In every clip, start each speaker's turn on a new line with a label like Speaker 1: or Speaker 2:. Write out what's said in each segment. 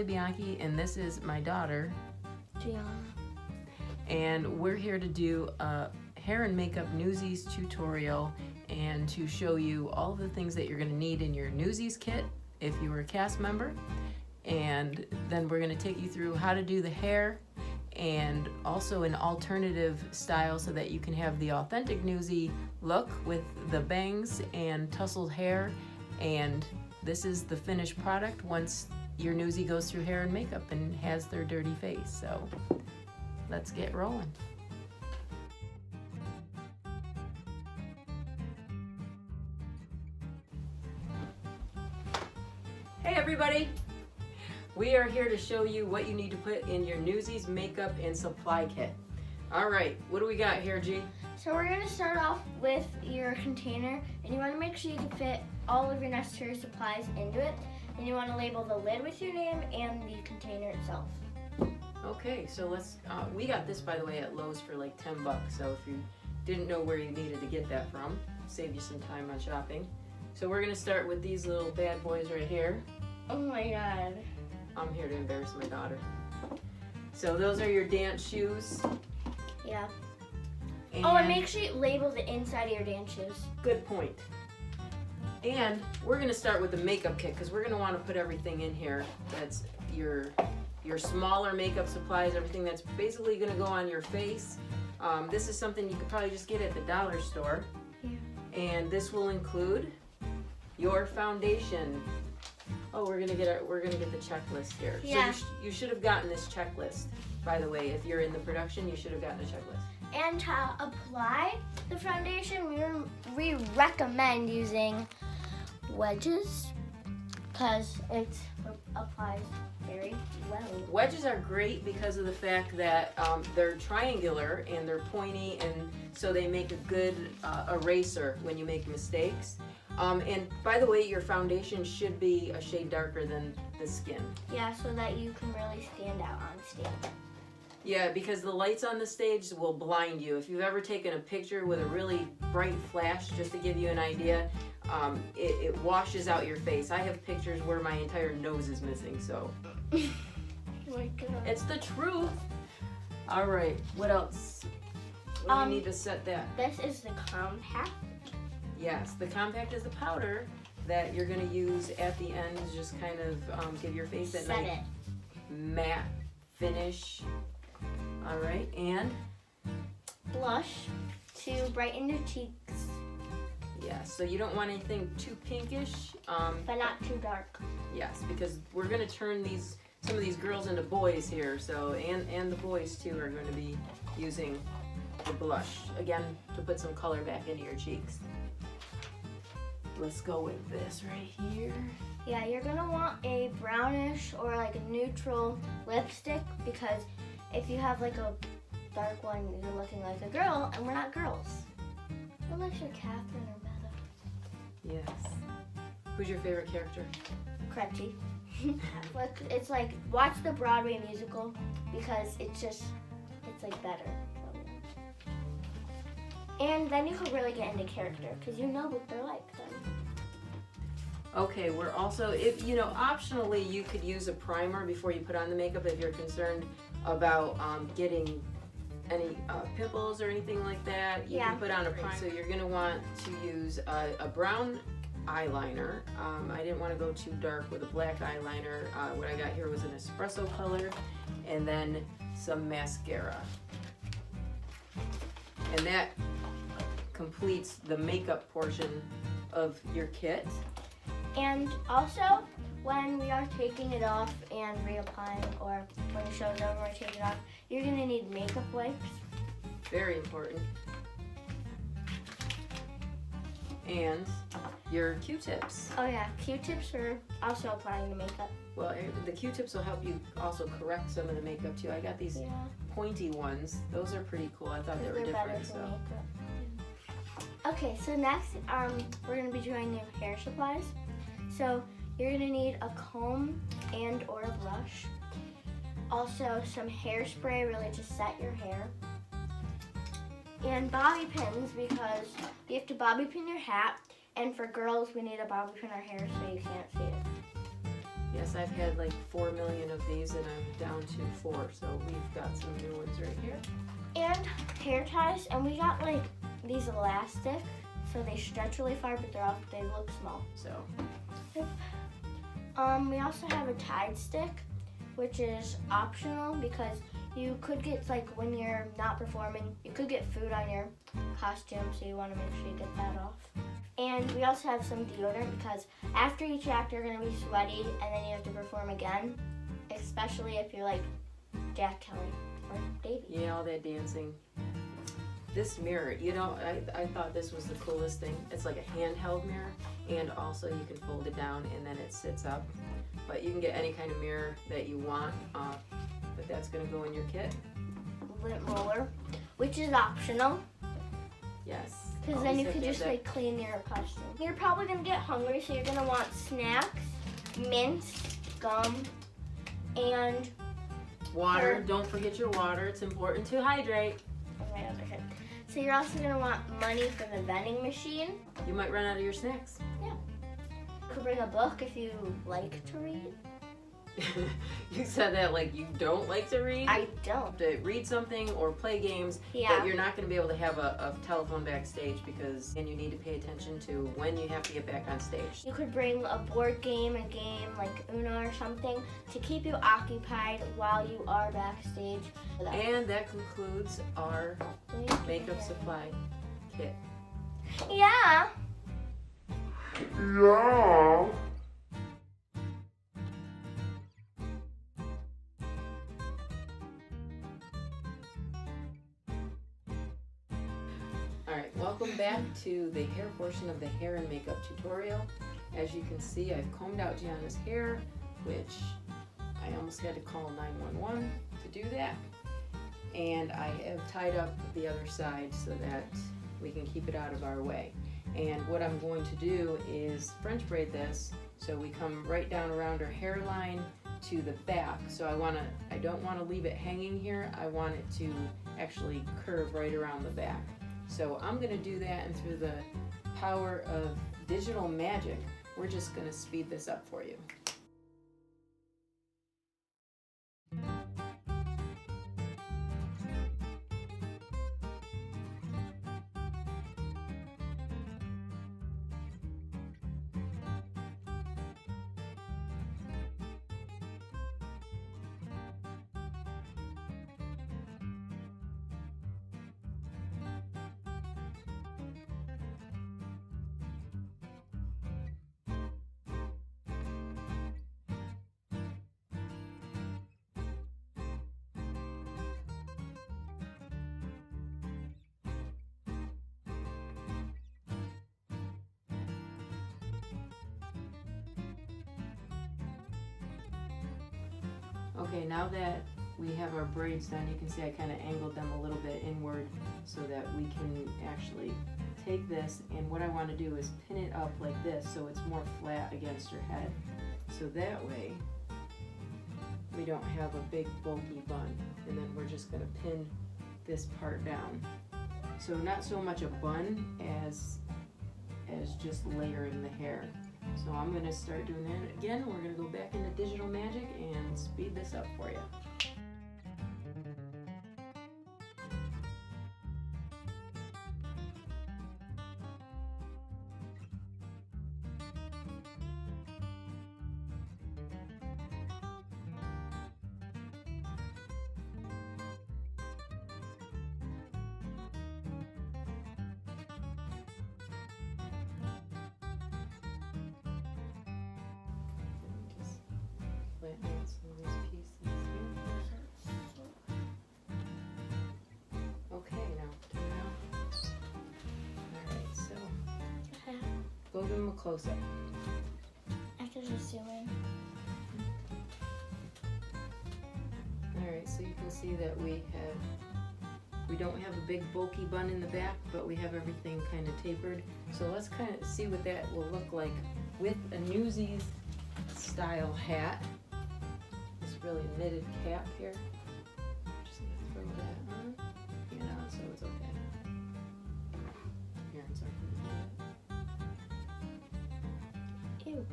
Speaker 1: Kelly Bianchi, and this is my daughter,
Speaker 2: Gianna.
Speaker 1: and we're here to do a hair and makeup Newsies tutorial and to show you all of the things that you're going to need in your Newsies kit if you were a cast member. And then we're going to take you through how to do the hair and also an alternative style so that you can have the authentic Newsie look with the bangs and tousled hair. And this is the finished product once your Newsie goes through hair and makeup and has their dirty face. So let's get rolling. Hey everybody! We are here to show you what you need to put in your Newsies makeup and supply kit. All right, what do we got here, G?
Speaker 2: So we're going to start off with your container, and you want to make sure you can fit all of your necessary supplies into it. And you want to label the lid with your name and the container itself.
Speaker 1: Okay, so let's, we got this by the way at Lowe's for like 10 bucks, so if you didn't know where you needed to get that from, save you some time on shopping. So we're going to start with these little bad boys right here.
Speaker 2: Oh my god.
Speaker 1: I'm here to embarrass my daughter. So those are your dance shoes.
Speaker 2: Yeah. And make sure you label the inside of your dance shoes.
Speaker 1: Good point. And we're going to start with the makeup kit because we're going to want to put everything in here. That's your smaller makeup supplies, everything that's basically going to go on your face. This is something you could probably just get at the dollar store.
Speaker 2: Yeah.
Speaker 1: And this will include your foundation. Oh, we're gonna get the checklist here.
Speaker 2: Yeah.
Speaker 1: So you should have gotten this checklist. By the way, if you're in the production, you should have gotten a checklist.
Speaker 2: And to apply the foundation, we recommend using wedges because it applies very well.
Speaker 1: Wedges are great because of the fact that they're triangular and they're pointy, and so they make a good eraser when you make mistakes. And by the way, your foundation should be a shade darker than the skin.
Speaker 2: Yeah, so that you can really stand out on stage.
Speaker 1: Yeah, because the lights on the stage will blind you. If you've ever taken a picture with a really bright flash, just to give you an idea, it washes out your face. I have pictures where my entire nose is missing, so.
Speaker 2: Oh my god.
Speaker 1: It's the truth. All right, what else? What do you need to set that?
Speaker 2: This is the compact.
Speaker 1: Yes, the compact is the powder that you're going to use at the end to just kind of give your face that nice matte finish. All right, and?
Speaker 2: Blush to brighten your cheeks.
Speaker 1: Yeah, so you don't want anything too pinkish.
Speaker 2: But not too dark.
Speaker 1: Yes, because we're going to turn some of these girls into boys here, so and the boys too are going to be using the blush, again, to put some color back into your cheeks. Let's go with this right here.
Speaker 2: Yeah, you're gonna want a brownish or like a neutral lipstick because if you have like a dark one, you're looking like a girl, and we're not girls. Unless you're Catherine or Meta.
Speaker 1: Yes. Who's your favorite character?
Speaker 2: Crutchy. It's like, watch the Broadway musical because it's like better. And then you can really get into character because you know what they're like then.
Speaker 1: Okay, we're also, if you know, optionally you could use a primer before you put on the makeup if you're concerned about getting any pimples or anything like that. You can put on a primer. So you're going to want to use a brown eyeliner. I didn't want to go too dark with a black eyeliner. What I got here was an espresso color, and then some mascara. And that completes the makeup portion of your kit.
Speaker 2: And also, when we are taking it off and reapplying, or when the show's over and we take it off, you're going to need makeup wipes.
Speaker 1: Very important. And your Q-tips.
Speaker 2: Oh yeah, Q-tips for also applying the makeup.
Speaker 1: Well, the Q-tips will help you also correct some of the makeup too. I got these pointy ones. Those are pretty cool. I thought they were different. So.
Speaker 2: Okay, so next we're going to be doing your hair supplies. So you're going to need a comb and or a brush. Also some hairspray really to set your hair. And bobby pins because you have to bobby pin your hat. And for girls, we need a bobby pin our hair so you can't see it.
Speaker 1: Yeah, Yes, I've had like 4 million of these and I'm down to 4, so we've got some new ones right here.
Speaker 2: And hair ties, and we got like these elastic, so they stretch really far, but they look small.
Speaker 1: So,
Speaker 2: we also have a tied stick, which is optional because you could get, like, when you're not performing, you could get food on your costume, so you want to make sure you get that off. And we also have some deodorant because after each act you're going to be sweaty and then you have to perform again, especially if you're like Jack Kelly or Davey.
Speaker 1: yeah, all that dancing. This mirror, you know, I thought this was the coolest thing. It's like a handheld mirror, and also you can fold it down and then it sits up. But you can get any kind of mirror that you want, but that's going to go in your kit.
Speaker 2: Lint roller, which is optional.
Speaker 1: Yes.
Speaker 2: Because then you could just like clean your costume. You're probably gonna get hungry, so you're gonna want snacks, mints, gum, and
Speaker 1: water. Don't forget your water. It's important to hydrate.
Speaker 2: So you're also gonna want money for the vending machine.
Speaker 1: You might run out of your snacks.
Speaker 2: Yeah. You could bring a book if you like to read.
Speaker 1: You said that like you don't like to read.
Speaker 2: I don't.
Speaker 1: To read something or play games,
Speaker 2: yeah.
Speaker 1: But you're not going to be able to have a telephone backstage because and you need to pay attention to when you have to get back on stage.
Speaker 2: You could bring a board game, a game like Uno or something to keep you occupied while you are backstage.
Speaker 1: And that concludes our makeup supply kit.
Speaker 2: Yeah.
Speaker 3: Yeah.
Speaker 1: Alright, welcome back to the hair portion of the hair and makeup tutorial. As you can see, I've combed out Gianna's hair, which I almost had to call 911 to do that. And I have tied up the other side so that we can keep it out of our way. And what I'm going to do is French braid this so we come right down around her hairline to the back. So I don't want to leave it hanging here. I want it to actually curve right around the back. So I'm going to do that, and through the power of digital magic, we're just going to speed this up for you. Okay, now that we have our braids done, you can see I kind of angled them a little bit inward so that we can actually take this, and what I want to do is pin it up like this so it's more flat against her head. So that way we don't have a big bulky bun, and then we're just going to pin this part down. So not so much a bun as just layering the hair. So I'm going to start doing that again. We're going to go back into digital magic and speed this up for you. Flatten out some of these pieces here. Okay, now turn around. Alright, so go give them a close-up.
Speaker 2: After just zooming.
Speaker 1: Alright, so you can see that we don't have a big bulky bun in the back, but we have everything kind of tapered. So let's kind of see what that will look like with a Newsies style hat. This really knitted cap here. Just gonna throw that on. You know, so it's okay. Here, I'm sorry.
Speaker 2: Ew.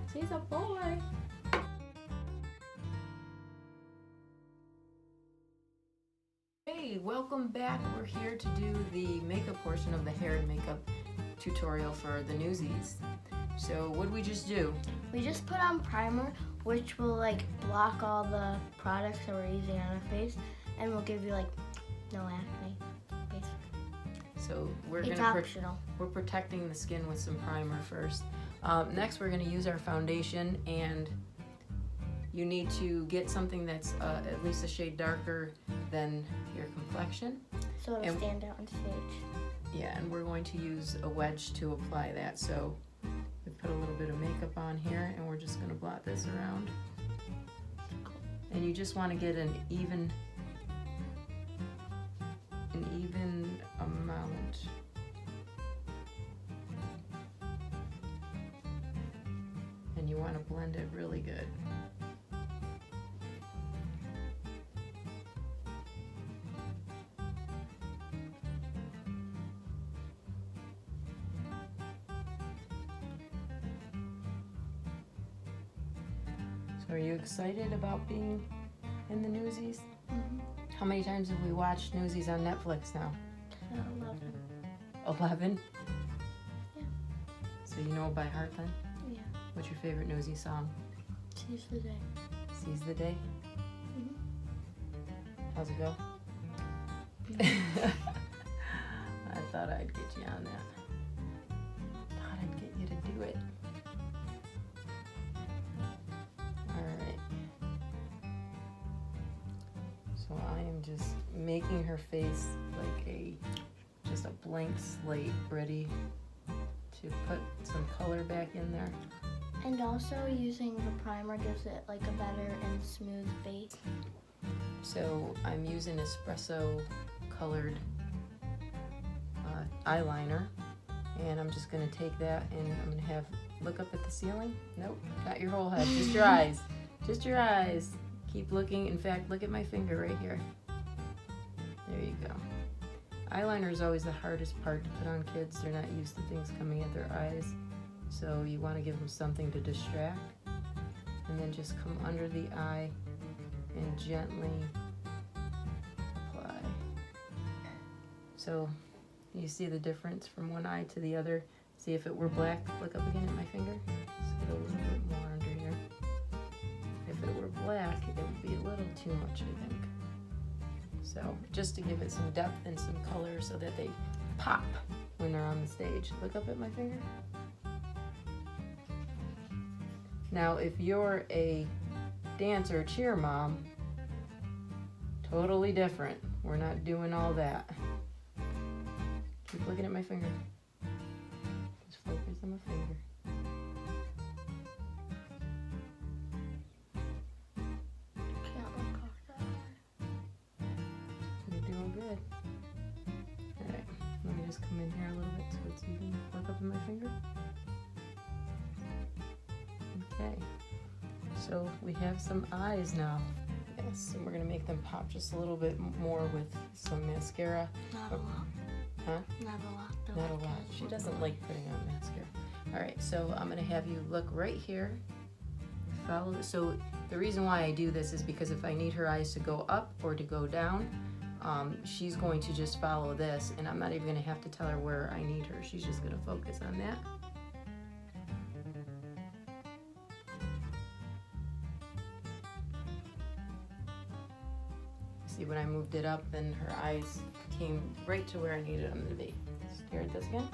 Speaker 1: It's He's a boy. Hey, welcome back. We're here to do the makeup portion of the hair and makeup tutorial for the Newsies. So what did we just do?
Speaker 2: We just put on primer, which will like block all the products that we're using on our face, and will give you like no acne, basically.
Speaker 1: So
Speaker 2: It's optional.
Speaker 1: we're protecting the skin with some primer first. Next, we're going to use our foundation, and you need to get something that's at least a shade darker than your complexion.
Speaker 2: So it'll stand out on stage.
Speaker 1: Yeah, and we're going to use a wedge to apply that. So we put a little bit of makeup on here, and we're just going to blot this around. And you just want to get an even amount. And you want to blend it really good. So are you excited about being in the Newsies?
Speaker 2: Mm-hmm.
Speaker 1: How many times have we watched Newsies on Netflix now? 11?
Speaker 2: Yeah.
Speaker 1: So you know it by heart then?
Speaker 2: Yeah.
Speaker 1: What's your favorite Newsie song?
Speaker 2: Seize the day.
Speaker 1: Seize the Day?
Speaker 2: Mm-hmm.
Speaker 1: How's it go? I thought I'd get you on that. Thought I'd get you to do it. Alright. So I am just making her face like just a blank slate, ready to put some color back in there.
Speaker 2: And also using the primer gives it like a better and smooth base.
Speaker 1: So I'm using espresso colored eyeliner, and I'm just going to take that and I'm going to look up at the ceiling. Nope, not your whole head, just your eyes. Just your eyes. Keep looking. In fact, look at my finger right here. There you go. Eyeliner is always the hardest part to put on kids. They're not used to things coming at their eyes. So you want to give them something to distract. And then just come under the eye and gently apply. So you see the difference from one eye to the other. See if it were black, look up again at my finger. Just get a little bit more under here. If it were black, it would be a little too much, I think. So just to give it some depth and some color so that they pop when they're on the stage. Look up at my finger. Now, if you're a dance or cheer mom, totally different. We're not doing all that. Keep looking at my finger. Just focus on my finger. You're doing good. Alright, let me just come in here a little bit so it's even. Look up at my finger. Okay, so we have some eyes now. Yes, and we're gonna make them pop just a little bit more with some mascara.
Speaker 2: Not a lot.
Speaker 1: Huh?
Speaker 2: Not a lot. Though.
Speaker 1: Not a lot. She doesn't like putting on mascara. Alright, so I'm gonna have you look right here. Follow. So the reason why I do this is because if I need her eyes to go up or to go down, she's going to just follow this, and I'm not even gonna have to tell her where I need her. She's just gonna focus on that. See, when I moved it up, then her eyes came right to where I needed them to be. Stare at this again.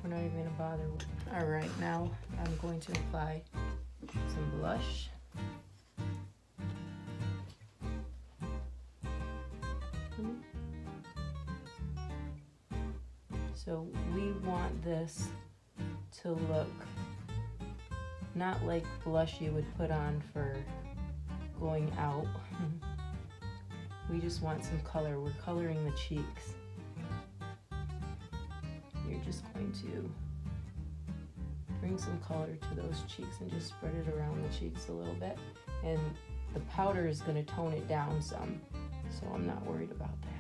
Speaker 1: We're not even going to bother. All right, now I'm going to apply some blush. So we want this to look not like blush you would put on for going out. We just want some color. We're coloring the cheeks. You're just going to bring some color to those cheeks and just spread it around the cheeks a little bit. And the powder is going to tone it down some, so I'm not worried about that.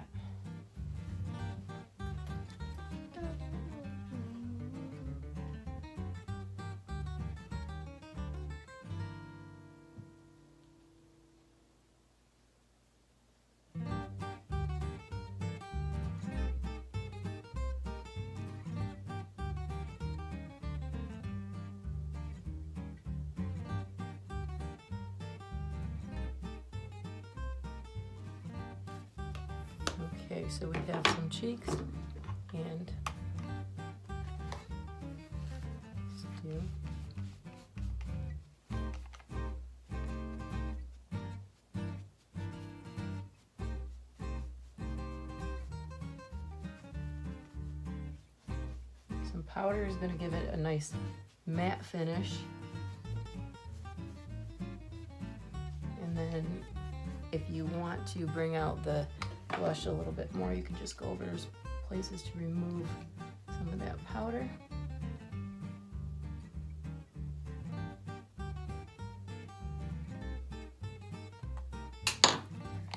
Speaker 1: Okay, so we have some cheeks and stew. Some powder is going to give it a nice matte finish. And then if you want to bring out the blush a little bit more, you can just go over those places to remove some of that powder.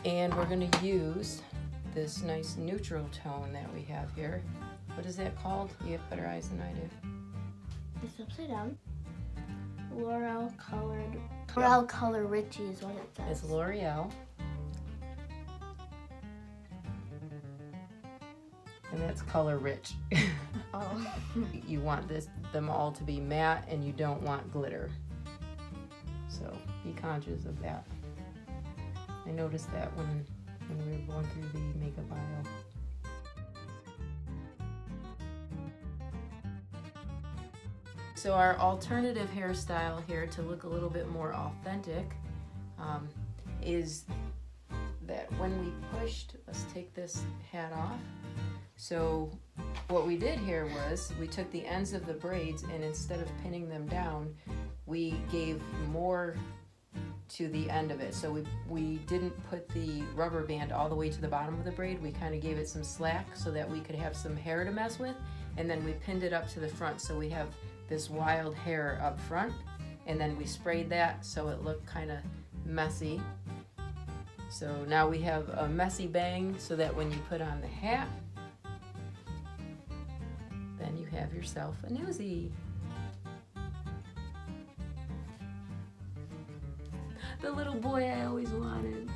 Speaker 1: And we're going to use this nice neutral tone that we have here. What is that called? You have better eyes than I do.
Speaker 2: It's upside down. L'Oreal Color Richie is what it says.
Speaker 1: It's L'Oreal. And that's color rich.
Speaker 2: Oh.
Speaker 1: You want them all to be matte, and you don't want glitter. So be conscious of that. I noticed that when we were going through the makeup aisle. So our alternative hairstyle here to look a little bit more authentic is that when we pushed, let's take this hat off. So what we did here was we took the ends of the braids, and instead of pinning them down, we gave more to the end of it. So we didn't put the rubber band all the way to the bottom of the braid. We kind of gave it some slack so that we could have some hair to mess with, and then we pinned it up to the front so we have this wild hair up front, and then we sprayed that so it looked kind of messy. So now we have a messy bang so that when you put on the hat, then you have yourself a Newsie. The little boy I always wanted.